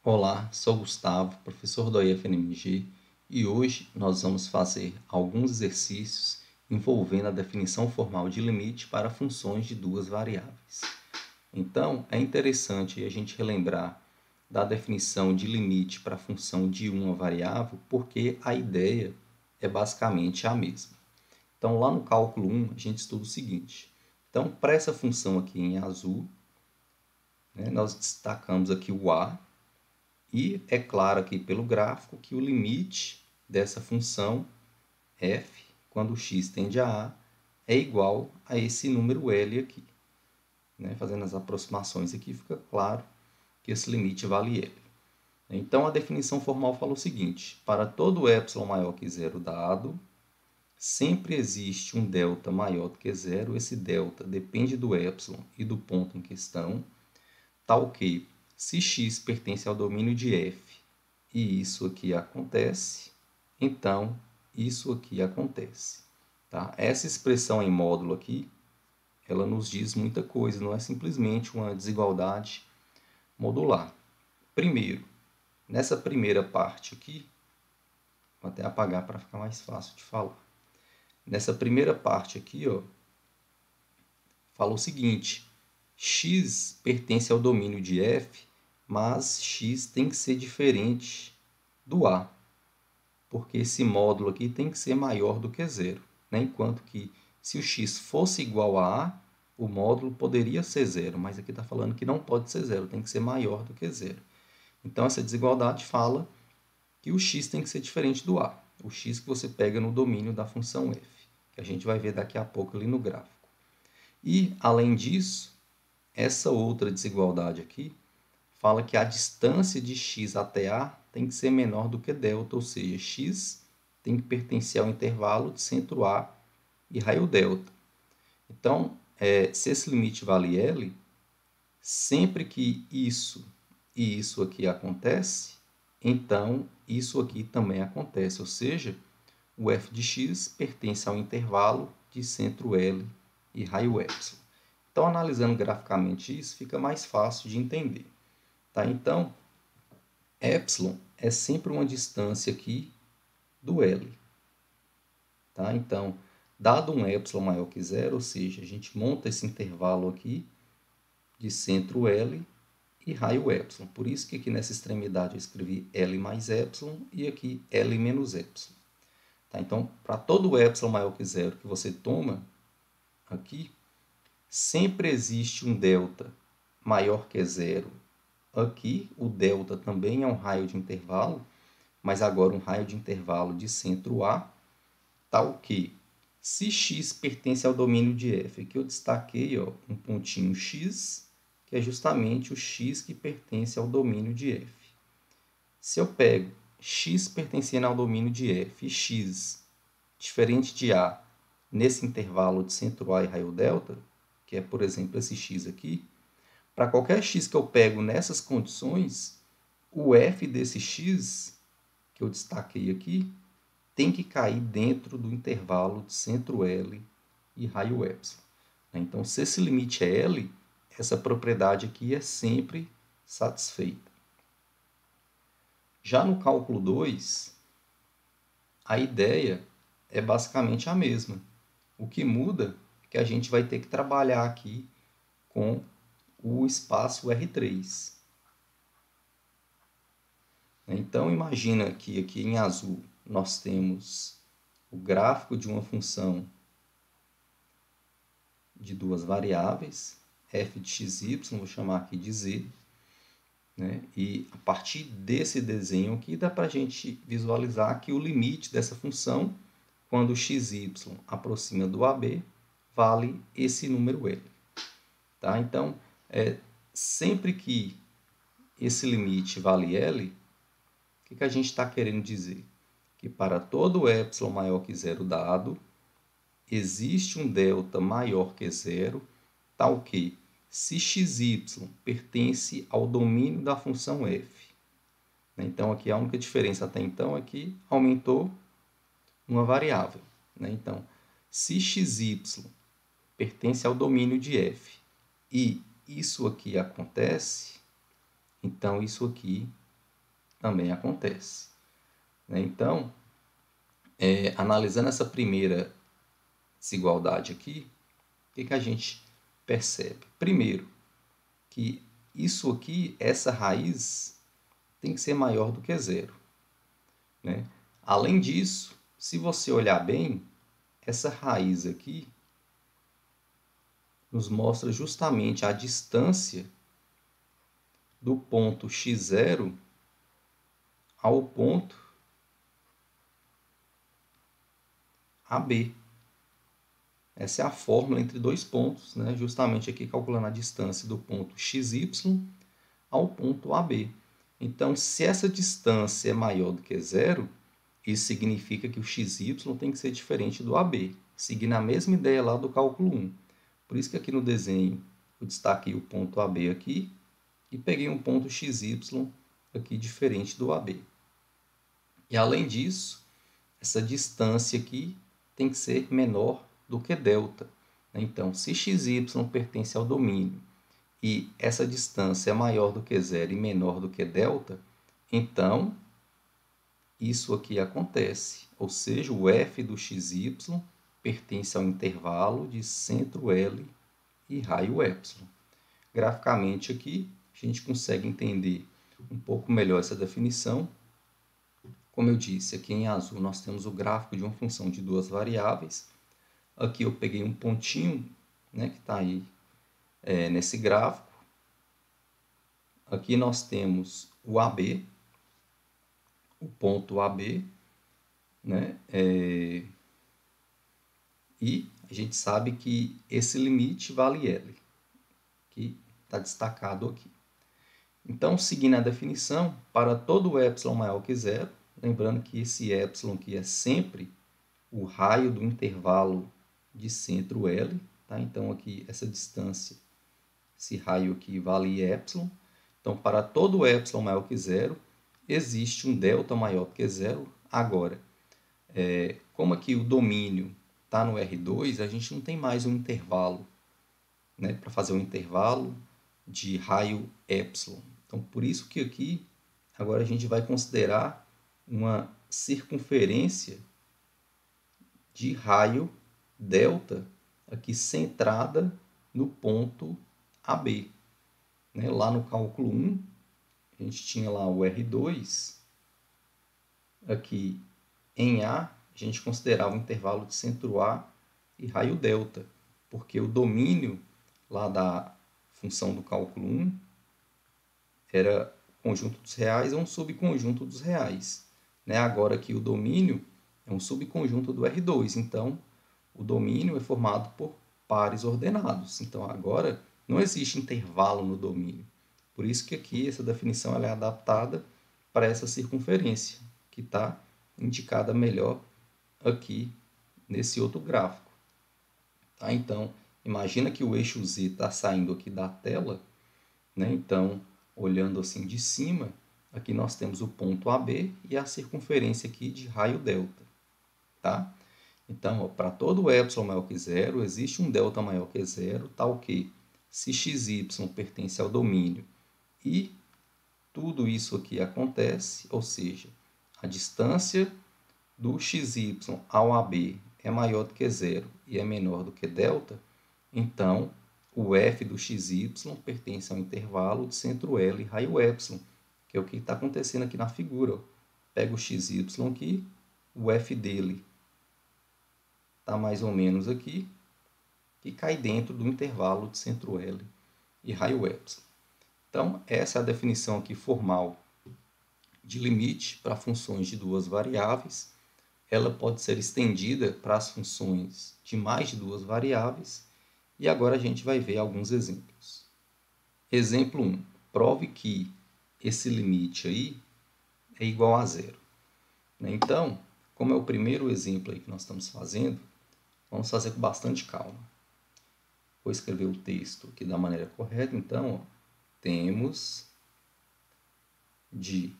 Olá, sou Gustavo, professor do IFNMG, e hoje nós vamos fazer alguns exercícios envolvendo a definição formal de limite para funções de duas variáveis. Então, é interessante a gente relembrar da definição de limite para a função de uma variável, porque a ideia é basicamente a mesma. Então, lá no cálculo 1, a gente estuda o seguinte. Então, para essa função aqui em azul, nós destacamos aqui o a, e é claro aqui pelo gráfico que o limite dessa função f, quando x tende a A, é igual a esse número L aqui. Fazendo as aproximações aqui, fica claro que esse limite vale L. Então, a definição formal fala o seguinte: para todo epsilon maior que zero dado, sempre existe um delta maior do que zero. Esse delta depende do epsilon e do ponto em questão, tal que, se x pertence ao domínio de f e isso aqui acontece, então isso aqui acontece. Tá? Essa expressão em módulo aqui, ela nos diz muita coisa, não é simplesmente uma desigualdade modular. Primeiro, nessa primeira parte aqui, vou até apagar para ficar mais fácil de falar. Nessa primeira parte aqui, fala o seguinte: x pertence ao domínio de f, mas x tem que ser diferente do a, porque esse módulo aqui tem que ser maior do que zero. Enquanto que, se o x fosse igual a a, o módulo poderia ser zero, mas aqui está falando que não pode ser zero, tem que ser maior do que zero. Então, essa desigualdade fala que o x tem que ser diferente do a, o x que você pega no domínio da função f, que a gente vai ver daqui a pouco ali no gráfico. E, além disso, essa outra desigualdade aqui fala que a distância de x até A tem que ser menor do que delta, ou seja, x tem que pertencer ao intervalo de centro A e raio delta. Então, se esse limite vale L, sempre que isso e isso aqui acontece, então isso aqui também acontece, ou seja, o f de x pertence ao intervalo de centro L e raio epsilon. Então, analisando graficamente isso, fica mais fácil de entender. Tá? Então, epsilon é sempre uma distância aqui do L. Tá? Então, dado um epsilon maior que zero, ou seja, a gente monta esse intervalo aqui de centro L e raio epsilon. Por isso que aqui nessa extremidade eu escrevi L mais epsilon e aqui L menos epsilon. Tá? Então, para todo epsilon maior que zero que você toma aqui, sempre existe um delta maior que zero. Aqui, o delta também é um raio de intervalo, mas agora um raio de intervalo de centro A, tal que, se x pertence ao domínio de f, aqui eu destaquei um pontinho x, que é justamente o x que pertence ao domínio de f. Se eu pego x pertencendo ao domínio de f e x diferente de A nesse intervalo de centro A e raio delta, que é, por exemplo, esse x aqui, para qualquer x que eu pego nessas condições, o f desse x, que eu destaquei aqui, tem que cair dentro do intervalo de centro L e raio epsilon. Então, se esse limite é L, essa propriedade aqui é sempre satisfeita. Já no cálculo 2, a ideia é basicamente a mesma. O que muda é que a gente vai ter que trabalhar aqui com o espaço R3. Então, imagina que aqui em azul nós temos o gráfico de uma função de duas variáveis, f de xy, vou chamar aqui de z. E a partir desse desenho aqui dá para a gente visualizar que o limite dessa função, quando xy aproxima do AB, vale esse número L. Tá? Então, sempre que esse limite vale L, o que a gente está querendo dizer? Que para todo epsilon maior que zero dado, existe um delta maior que zero, tal que, se xy pertence ao domínio da função f. Então, aqui a única diferença até então é que aumentou uma variável. Então, se xy pertence ao domínio de f e isso aqui acontece, então isso aqui também acontece. Então, analisando essa primeira desigualdade aqui, o que a gente percebe? Primeiro, que isso aqui, essa raiz, tem que ser maior do que zero. Além disso, se você olhar bem, essa raiz aqui nos mostra justamente a distância do ponto x0 ao ponto AB. Essa é a fórmula entre dois pontos, justamente aqui calculando a distância do ponto XY ao ponto AB. Então, se essa distância é maior do que zero, isso significa que o XY tem que ser diferente do AB, seguindo a mesma ideia lá do cálculo 1. Por isso que aqui no desenho eu destaquei o ponto AB aqui e peguei um ponto XY aqui diferente do AB. E além disso, essa distância aqui tem que ser menor do que delta. Então, se xy pertence ao domínio e essa distância é maior do que zero e menor do que delta, então isso aqui acontece. Ou seja, o f do xy pertence ao intervalo de centro L e raio ε. Graficamente aqui, a gente consegue entender um pouco melhor essa definição. Como eu disse, aqui em azul nós temos o gráfico de uma função de duas variáveis. Aqui eu peguei um pontinho, que está aí nesse gráfico. Aqui nós temos o AB, o ponto AB, e a gente sabe que esse limite vale L, que está destacado aqui. Então, seguindo a definição, para todo ε maior que zero, lembrando que esse ε aqui é sempre o raio do intervalo de centro L, tá? Então, aqui essa distância, esse raio aqui vale ε. Então, para todo ε maior que zero, existe um delta maior que zero. Agora, como aqui o domínio está no R2, a gente não tem mais um intervalo, para fazer um intervalo de raio ε. Então, por isso que aqui, agora a gente vai considerar uma circunferência de raio delta aqui centrada no ponto AB. Lá no cálculo 1, a gente tinha lá o R2, aqui em A, a gente considerava o intervalo de centro A e raio delta, porque o domínio lá da função do cálculo 1 era o conjunto dos reais ou um subconjunto dos reais. Agora aqui o domínio é um subconjunto do R2, então o domínio é formado por pares ordenados. Então agora não existe intervalo no domínio. Por isso que aqui essa definição ela é adaptada para essa circunferência, que está indicada melhor aqui nesse outro gráfico. Tá? Então, imagina que o eixo Z está saindo aqui da tela, Então, olhando assim de cima, aqui nós temos o ponto AB e a circunferência aqui de raio delta. Tá? Então, para todo ε maior que zero, existe um delta maior que zero, tal que se xy pertence ao domínio e tudo isso aqui acontece, ou seja, a distância do xy ao AB é maior do que zero e é menor do que delta, então o f do xy pertence ao intervalo de centro L e raio ε, que é o que está acontecendo aqui na figura. Pega o xy aqui, o f dele está mais ou menos aqui, que cai dentro do intervalo de centro L e raio ε. Então, essa é a definição aqui formal de limite para funções de duas variáveis. Ela pode ser estendida para as funções de mais de duas variáveis. E agora a gente vai ver alguns exemplos. Exemplo 1. Prove que esse limite aí é igual a zero. Então, como é o primeiro exemplo aí que nós estamos fazendo, vamos fazer com bastante calma. Vou escrever o texto aqui da maneira correta. Então, temos de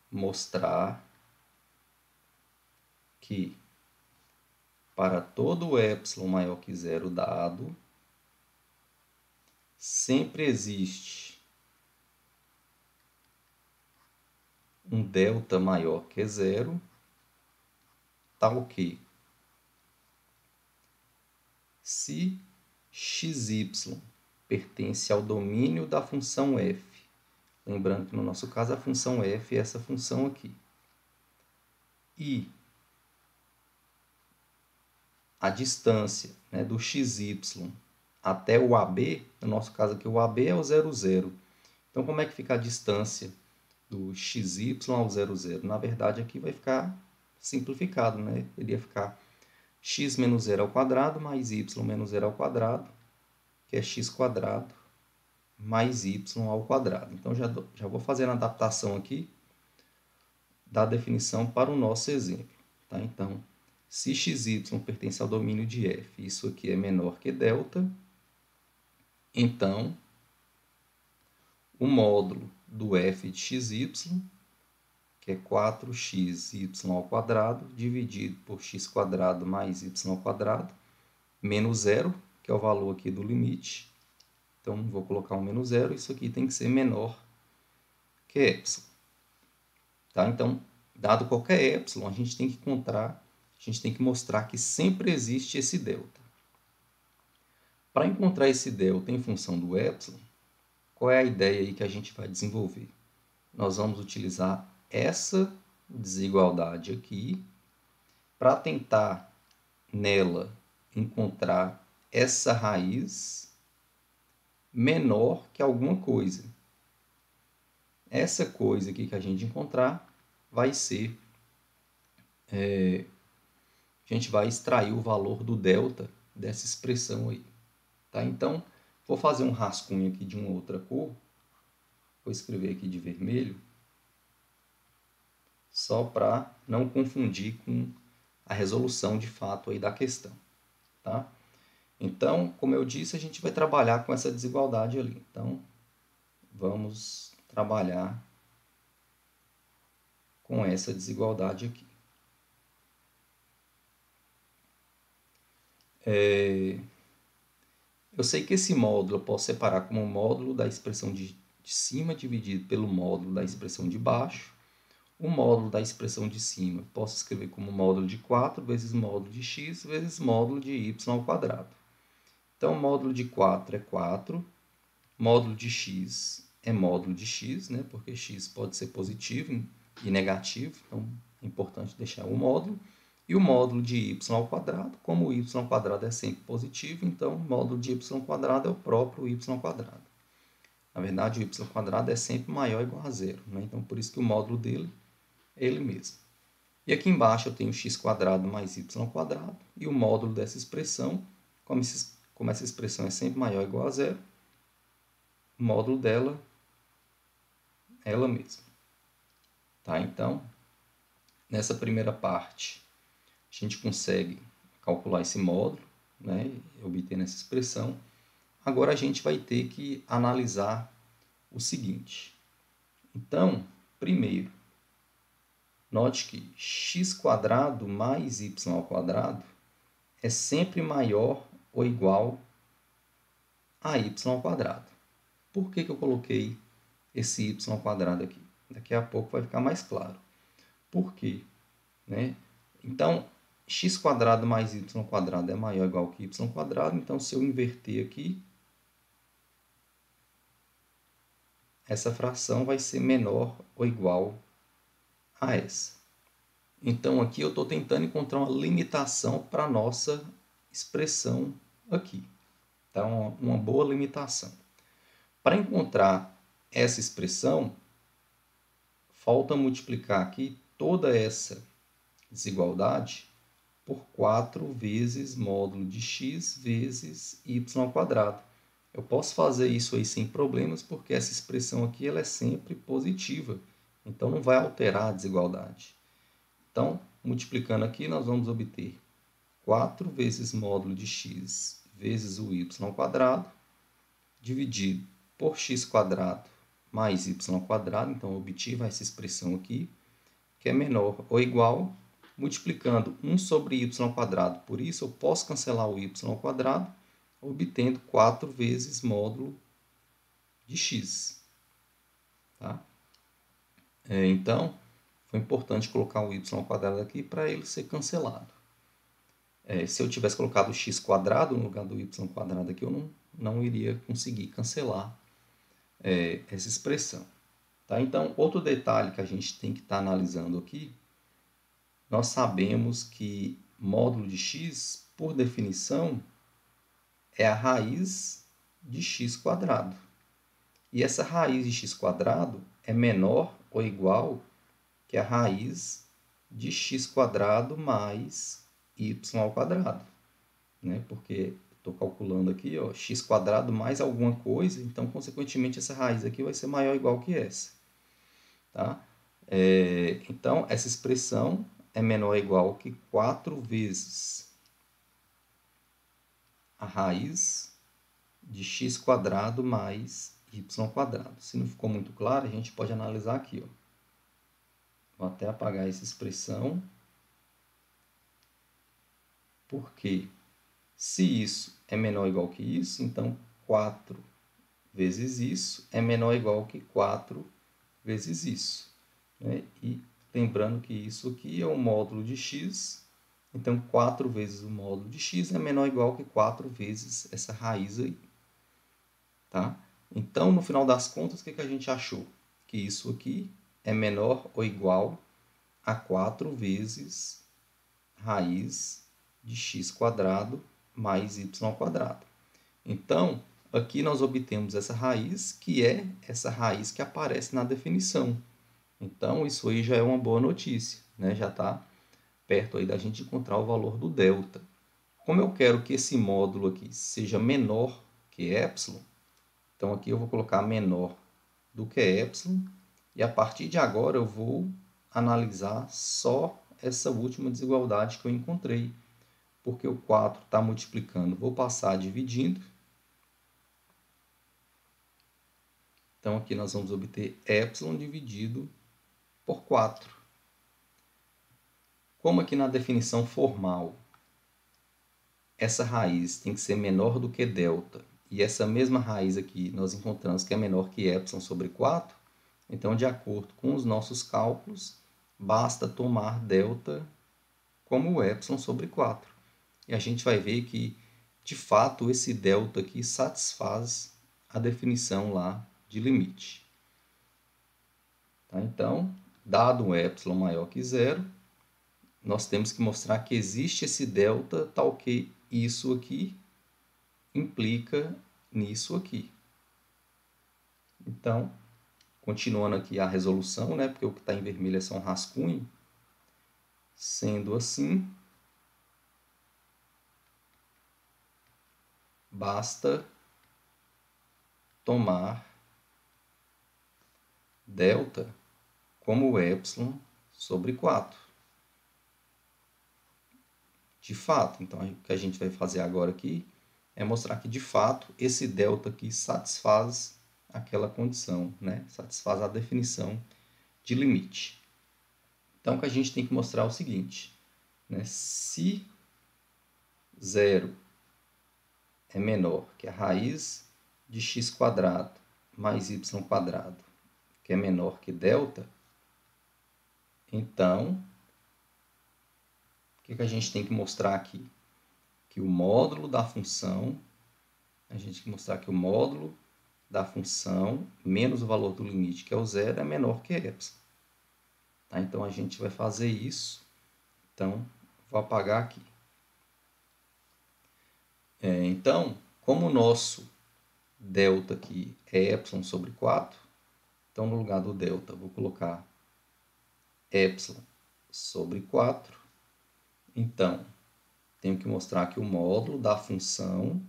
mostrar que para todo ε maior que zero dado, sempre existe um delta maior que zero, tá ok. Se xy pertence ao domínio da função f, lembrando que no nosso caso a função f é essa função aqui, e a distância, né, do xy até o AB, no nosso caso aqui o AB é o 0, 0. Então, como é que fica a distância do xy ao 0, 0? Na verdade, aqui vai ficar simplificado, né? Ele ia ficar x menos 0 ao quadrado mais y menos 0 ao quadrado, que é x quadrado mais y ao quadrado. Então, já vou fazer a adaptação aqui da definição para o nosso exemplo. Tá? Então, se xy pertence ao domínio de f, isso aqui é menor que delta, então o módulo do f de xy, que é 4xy ao quadrado, dividido por x quadrado mais y ao quadrado, menos 0, que é o valor aqui do limite. Então, vou colocar um menos 0, isso aqui tem que ser menor que epsilon. Tá? Então, dado qualquer epsilon, a gente tem que mostrar que sempre existe esse delta. Para encontrar esse delta em função do epsilon, qual é a ideia aí que a gente vai desenvolver? Nós vamos utilizar essa desigualdade aqui para tentar nela encontrar essa raiz menor que alguma coisa. Essa coisa aqui que a gente encontrar vai ser... a gente vai extrair o valor do delta dessa expressão aí. Tá? Então, vou fazer um rascunho aqui de uma outra cor. Vou escrever aqui de vermelho, só para não confundir com a resolução de fato aí da questão. Tá? Então, como eu disse, a gente vai trabalhar com essa desigualdade ali. Então, vamos trabalhar com essa desigualdade aqui. Eu sei que esse módulo eu posso separar como o módulo da expressão de cima dividido pelo módulo da expressão de baixo. O módulo da expressão de cima eu posso escrever como módulo de 4 vezes módulo de x vezes módulo de y ao quadrado. Então, módulo de 4 é 4, módulo de x é módulo de x, né? Porque x pode ser positivo e negativo, então é importante deixar o módulo. E o módulo de y ao quadrado, como o y ao quadrado é sempre positivo, então o módulo de y ao quadrado é o próprio y ao quadrado. Na verdade, o y ao quadrado é sempre maior ou igual a zero, né? Então, por isso que o módulo dele é ele mesmo. E aqui embaixo eu tenho x quadrado mais y ao quadrado, e o módulo dessa expressão, como essa expressão é sempre maior ou igual a zero, o módulo dela é ela mesma. Tá? Então, nessa primeira parte, a gente consegue calcular esse módulo, né, obtendo essa expressão. Agora a gente vai ter que analisar o seguinte. Então, primeiro, note que x² mais y ao quadrado é sempre maior ou igual a y ao quadrado. Por que eu coloquei esse y ao quadrado aqui? Daqui a pouco vai ficar mais claro. Por quê? Né? Então, x² mais y ao quadrado é maior ou igual que y ao quadrado. Então, se eu inverter aqui, essa fração vai ser menor ou igual a essa. Então, aqui eu estou tentando encontrar uma limitação para a nossa expressão aqui. Então, uma boa limitação. Para encontrar essa expressão, falta multiplicar aqui toda essa desigualdade por 4 vezes módulo de x vezes y ao quadrado. Eu posso fazer isso aí sem problemas, porque essa expressão aqui ela é sempre positiva. Então, não vai alterar a desigualdade. Então, multiplicando aqui, nós vamos obter 4 vezes módulo de x vezes o y ao quadrado, dividido por x² mais y ao quadrado. Então, eu obtive essa expressão aqui, que é menor ou igual, multiplicando 1 sobre y ao quadrado. Por isso, eu posso cancelar o y ao quadrado, obtendo 4 vezes módulo de x. Tá? Então, foi importante colocar o y² aqui para ele ser cancelado. Se eu tivesse colocado o x² no lugar do y² aqui, eu não iria conseguir cancelar essa expressão. Tá? Então, outro detalhe que a gente tem que estar analisando aqui, nós sabemos que módulo de x, por definição, é a raiz de x². E essa raiz de x² é menor ou igual que a raiz de x² mais y², né? Porque estou calculando aqui, ó, x² mais alguma coisa, então, consequentemente, essa raiz aqui vai ser maior ou igual que essa. Tá? Então, essa expressão é menor ou igual que 4 vezes a raiz de x² mais y². Se não ficou muito claro, a gente pode analisar aqui. Ó. Vou até apagar essa expressão. Porque se isso é menor ou igual que isso, então 4 vezes isso é menor ou igual que 4 vezes isso. Né? E lembrando que isso aqui é o módulo de x, então 4 vezes o módulo de x é menor ou igual que 4 vezes essa raiz aí. Tá? Então, no final das contas, o que a gente achou? Que isso aqui é menor ou igual a 4 vezes raiz de x² mais y². Então, aqui nós obtemos essa raiz, que é essa raiz que aparece na definição. Então, isso aí já é uma boa notícia, né? Já está perto aí da gente encontrar o valor do delta. Como eu quero que esse módulo aqui seja menor que epsilon, então aqui eu vou colocar menor do que epsilon, e a partir de agora eu vou analisar só essa última desigualdade que eu encontrei, porque o 4 está multiplicando, vou passar dividindo. Então, aqui nós vamos obter epsilon dividido por 4. Como aqui na definição formal, essa raiz tem que ser menor do que delta, e essa mesma raiz aqui nós encontramos que é menor que epsilon sobre 4, então, de acordo com os nossos cálculos, basta tomar delta como epsilon sobre 4. E a gente vai ver que, de fato, esse delta aqui satisfaz a definição lá de limite. Tá? Então, dado um epsilon maior que zero, nós temos que mostrar que existe esse delta tal que isso aqui implica nisso aqui. Então, continuando aqui a resolução, né, porque o que está em vermelho é só um rascunho. Sendo assim, basta tomar delta como epsilon sobre 4. De fato, então o que a gente vai fazer agora aqui é mostrar que de fato esse delta aqui satisfaz aquela condição, né? Satisfaz a definição de limite. Então o que a gente tem que mostrar é o seguinte, né? Se 0 é menor que a raiz de x² mais y², que é menor que delta, então, o que a gente tem que mostrar aqui? Que o módulo da função, a gente tem que mostrar que o módulo da função menos o valor do limite, que é o zero, é menor que epsilon. Tá? Então, a gente vai fazer isso. Então, vou apagar aqui. Então, como o nosso delta aqui é epsilon sobre 4, então, no lugar do delta, vou colocar epsilon sobre 4. Então, tenho que mostrar que o módulo da função,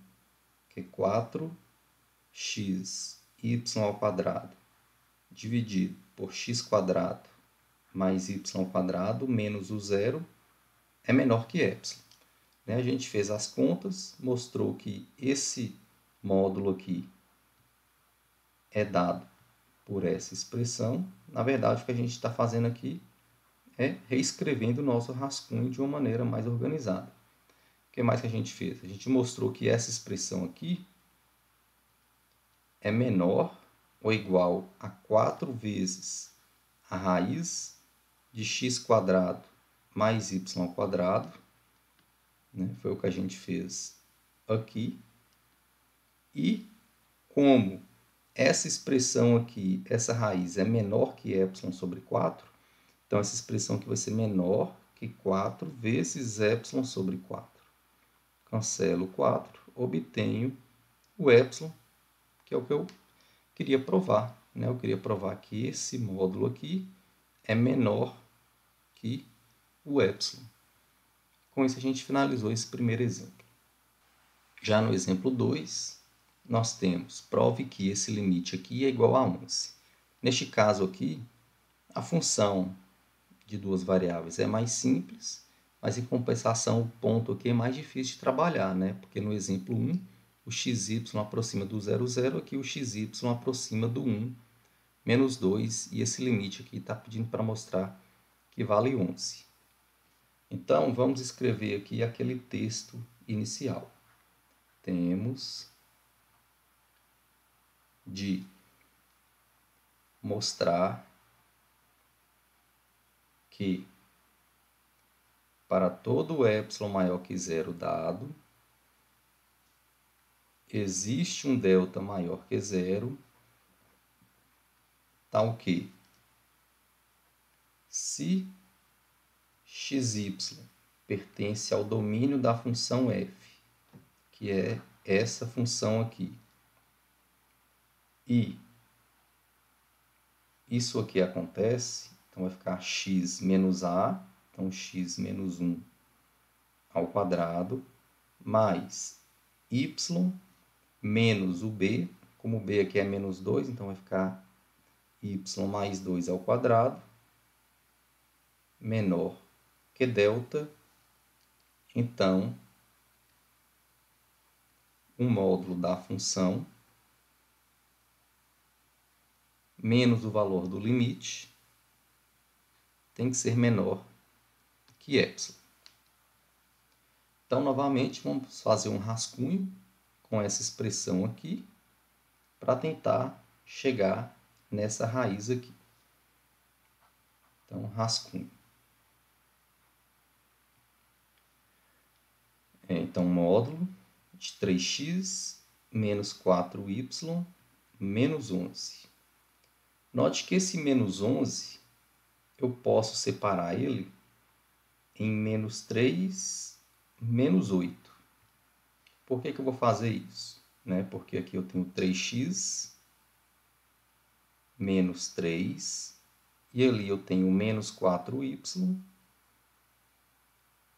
que é 4x y² dividido por x² mais y² menos o zero, é menor que epsilon. A gente fez as contas, mostrou que esse módulo aqui é dado por essa expressão. Na verdade, o que a gente está fazendo aqui é reescrevendo o nosso rascunho de uma maneira mais organizada. O que mais que a gente fez? A gente mostrou que essa expressão aqui é menor ou igual a 4 vezes a raiz de x² mais y², né? Foi o que a gente fez aqui. E como essa expressão aqui, essa raiz é menor que ε sobre 4, então essa expressão aqui vai ser menor que 4 vezes ε sobre 4. Cancelo 4, obtenho o ε, que é o que eu queria provar, né? Eu queria provar que esse módulo aqui é menor que o ε. Com isso, a gente finalizou esse primeiro exemplo. Já no exemplo 2, nós temos, prove que esse limite aqui é igual a 11. Neste caso aqui, a função de duas variáveis é mais simples, mas em compensação o ponto aqui é mais difícil de trabalhar, né? Porque no exemplo 1, o xy aproxima do 0, 0, aqui o xy aproxima do 1, menos 2, e esse limite aqui está pedindo para mostrar que vale 11. Então, vamos escrever aqui aquele texto inicial. Temos de mostrar que para todo ε maior que 0 dado, existe um delta maior que 0, tal que se xy pertence ao domínio da função f, que é essa função aqui, e isso aqui acontece, então vai ficar x menos a, então x menos 1 ao quadrado, mais y menos o b, como o b aqui é menos 2, então vai ficar y mais 2 ao quadrado, menor que delta, então o módulo da função menos o valor do limite tem que ser menor que ε. Então, novamente, vamos fazer um rascunho com essa expressão aqui para tentar chegar nessa raiz aqui. Então, rascunho. Então, módulo de 3x menos 4y menos 11. Note que esse menos 11, eu posso separar ele em menos 3, menos 8. Por que eu vou fazer isso? Porque aqui eu tenho 3x menos 3, e ali eu tenho menos 4y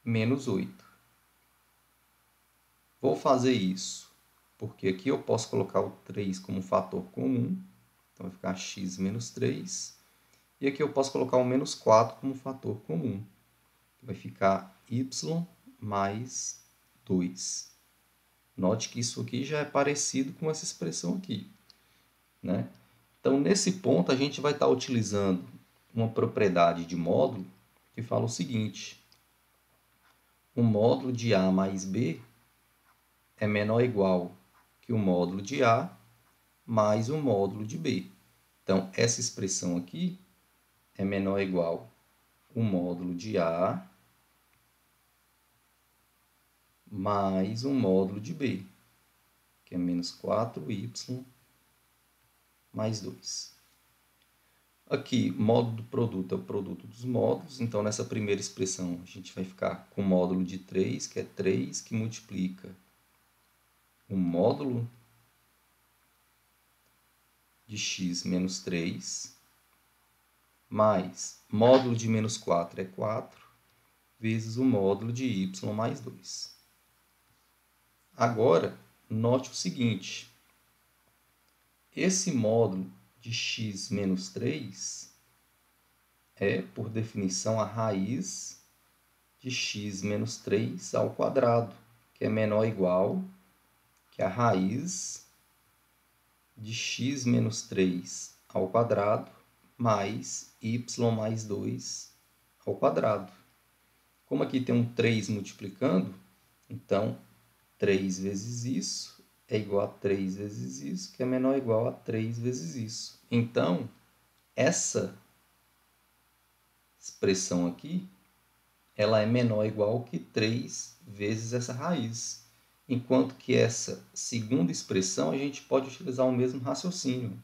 menos 8. Vou fazer isso porque aqui eu posso colocar o 3 como fator comum, então vai ficar x menos 3, e aqui eu posso colocar o menos 4 como fator comum, vai ficar y mais 2. Note que isso aqui já é parecido com essa expressão aqui, né? Então, nesse ponto, a gente vai estar utilizando uma propriedade de módulo que fala o seguinte: o módulo de A mais B é menor ou igual que o módulo de A mais o módulo de B. Então, essa expressão aqui é menor ou igual o módulo de A mais o módulo de B, que é menos 4y mais 2. Aqui, módulo do produto é o produto dos módulos, então nessa primeira expressão a gente vai ficar com o módulo de 3, que é 3 que multiplica o módulo de x menos 3, mais módulo de menos 4 é 4, vezes o módulo de y mais 2. Agora, note o seguinte: esse módulo de x menos 3 é, por definição, a raiz de x menos 3 ao quadrado, que é menor ou igual que a raiz de x menos 3 ao quadrado mais y mais 2 ao quadrado. Como aqui tem um 3 multiplicando, então 3 vezes isso é igual a 3 vezes isso, que é menor ou igual a 3 vezes isso. Então, essa expressão aqui, ela é menor ou igual que 3 vezes essa raiz. Enquanto que essa segunda expressão, a gente pode utilizar o mesmo raciocínio,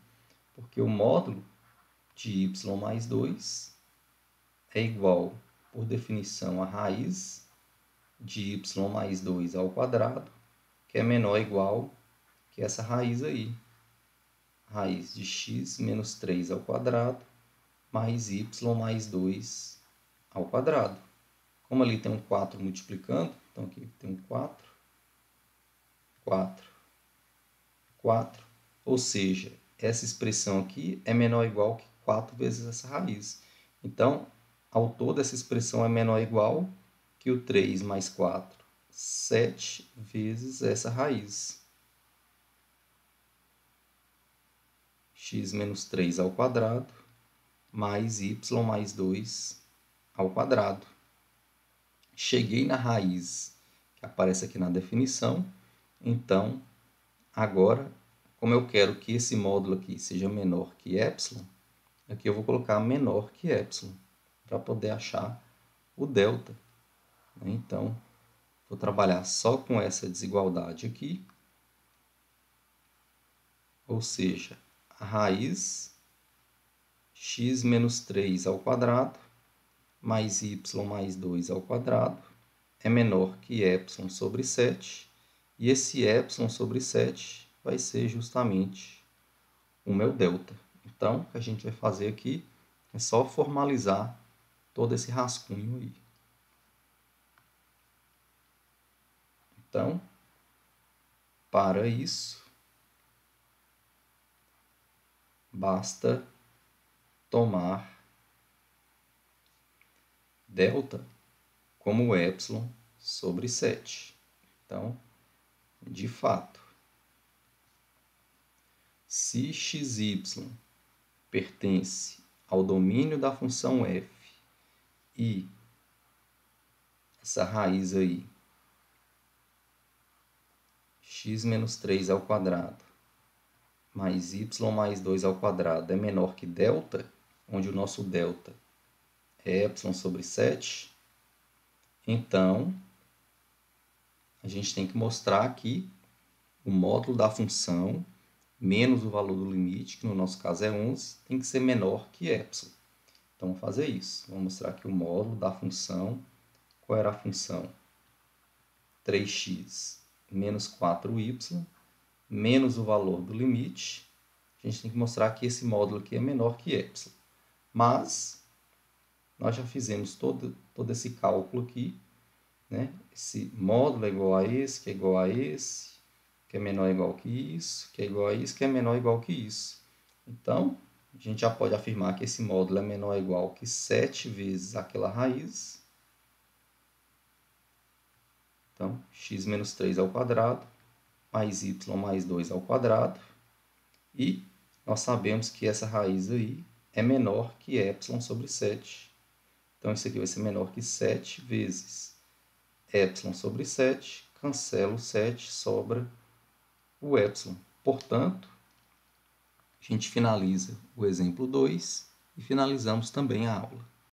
porque o módulo de y mais 2 é igual, por definição, a raiz de y mais 2 ao quadrado, que é menor ou igual que essa raiz aí. Raiz de x menos 3 ao quadrado mais y mais 2 ao quadrado. Como ali tem um 4 multiplicando, então aqui tem um 4, 4, 4. Ou seja, essa expressão aqui é menor ou igual que 4 vezes essa raiz. Então, ao todo, essa expressão é menor ou igual que o 3 mais 4, 7 vezes essa raiz. X menos 3 ao quadrado mais y mais 2 ao quadrado. Cheguei na raiz que aparece aqui na definição, então, agora, como eu quero que esse módulo aqui seja menor que epsilon, aqui eu vou colocar menor que epsilon, para poder achar o delta. Então, vou trabalhar só com essa desigualdade aqui, ou seja, a raiz x menos 3 ao quadrado mais y mais 2 ao quadrado é menor que epsilon sobre 7, e esse epsilon sobre 7 vai ser justamente o meu delta. Então, o que a gente vai fazer aqui é só formalizar todo esse rascunho aí. Então, para isso, basta tomar delta como epsilon sobre 7. Então, de fato, se xy pertence ao domínio da função f e essa raiz aí, x menos 3 ao quadrado mais y mais 2 ao quadrado é menor que delta, onde o nosso delta é epsilon sobre 7, então a gente tem que mostrar que o módulo da função menos o valor do limite, que no nosso caso é 11, tem que ser menor que epsilon. Então, vamos fazer isso. Vamos mostrar que o módulo da função, qual era a função? 3x menos 4y, menos o valor do limite. A gente tem que mostrar que esse módulo aqui é menor que epsilon. Mas, nós já fizemos todo esse cálculo aqui, né? Esse módulo é igual a esse, que é igual a esse, que é menor ou igual que isso, que é igual a isso, que é menor ou igual que isso. Então, a gente já pode afirmar que esse módulo é menor ou igual que 7 vezes aquela raiz. Então, x menos 3 ao quadrado, mais y mais 2 ao quadrado. E nós sabemos que essa raiz aí é menor que epsilon sobre 7. Então, isso aqui vai ser menor que 7 vezes epsilon sobre 7. Cancela o 7, sobra o epsilon. Portanto, a gente finaliza o exemplo 2 e finalizamos também a aula.